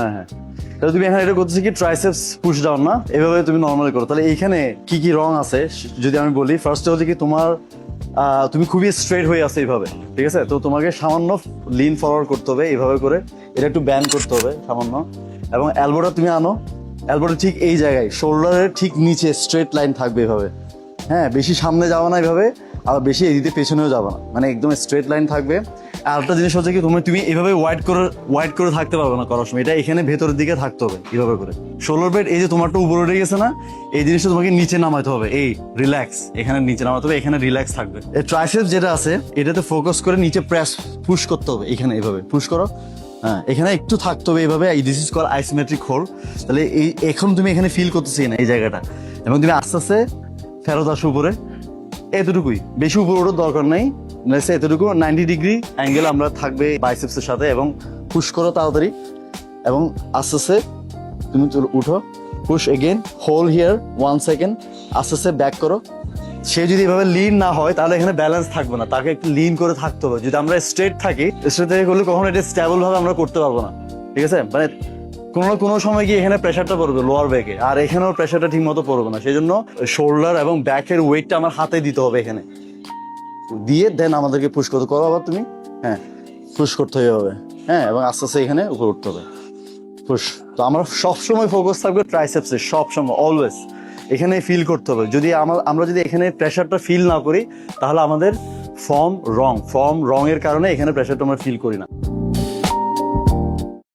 হ্যাঁ হ্যাঁ, তাহলে তুমি এখানে এটা করতেছি কি ট্রাইসেপস পুশ ডাউন না, এভাবে তুমি নর্মালি করো। তাহলে এইখানে কি কি রং আছে যদি আমি বলি, ফার্স্টে হচ্ছে কি তোমার তুমি খুবই স্ট্রেট হয়ে আছে এইভাবে, ঠিক আছে? তো তোমাকে সামান্য লিন ফরওয়ার্ড করতে হবে এইভাবে করে, এটা একটু ব্যান্ড করতে হবে সামান্য, এবং এলবোটা তুমি আনো, এলবোটা ঠিক এই জায়গায় শোল্ডারের ঠিক নিচে স্ট্রেট লাইন থাকবে এইভাবে। হ্যাঁ, বেশি সামনে যাবে না এইভাবে, আবার বেশি এদিকে পেছনেও যাবে না, মানে একদম স্ট্রেট লাইন থাকবে। আর একটা জিনিস হচ্ছে কি তুমি এইভাবে ওয়াইড করে থাকতে পারবে না করার সময়, এটা এখানে ভেতরের দিকে থাকতে হবে এইভাবে করে। শোল্ডার বেড এই যে তোমারটা উপরে উঠে গেছে না, এই জিনিসটা তোমাকে নিচে নামাতে হবে, এই রিল্যাক্স এখানে নিচে নামাতে হবে, এখানে রিল্যাক্স থাকবে। এই ট্রাইসেপস যেটা আছে এটাতে ফোকাস করে নিচে প্রেস পুশ করতে হবে, এখানে এইভাবে পুশ করো। হ্যাঁ, এখানে একটু থাকতে হবে এইভাবে, this is call isometric hold. তাহলে এই এখন তুমি এখানে ফিল করতেছি না এই জায়গাটা, এবং তুমি আস্তে আস্তে ফেরত আসো উপরে, এতটুকুই, বেশি উপরে ওঠার দরকার নাই, এতটুকু 90 ডিগ্রি অ্যাঙ্গেল আমরা থাকবে বাইসেপসের সাথে, এবং পুশ করো তাড়াতাড়ি, এবং আস্তে আস্তে তুমি উঠো, push again, hold here 1 second, আস্তে আস্তে ব্যাক করো। সে যদি এভাবে লিন না হয় তাহলে এখানে ব্যালেন্স থাকবে না, তাকে একটু লিন করে থাকতে হবে। যদি আমরা স্ট্রেট থাকি, স্ট্রেট থেকে করলে কখনো এটা স্টেবল ভাবে আমরা করতে পারবো না, ঠিক আছে? মানে কোনো না কোনো সময় গিয়ে এখানে প্রেশারটা পড়বে লোয়ার ব্যাকে, আর এখানেও প্রেশারটা ঠিক মতো পড়বে না। সেই জন্য শোল্ডার এবং ব্যাকের ওয়েটটা আমার হাতে দিতে হবে এখানে, দিয়ে দেন আমাদেরকে পুশ করতে করো আবার তুমি। হ্যাঁ, পুশ করতে হবে, হ্যাঁ, এবং আস্তে আস্তে এখানে উপরে উঠতে হবে, পুশ। তো আমরা সবসময় ফোকাস থাকবে ট্রাইসেপসে, সবসময় অলওয়েজ এখানে ফিল করতে হবে। যদি আমরা যদি এখানে প্রেশারটা ফিল না করি তাহলে আমাদের ফর্ম রং এর কারণে এখানে প্রেশারটা আমরা ফিল করি না।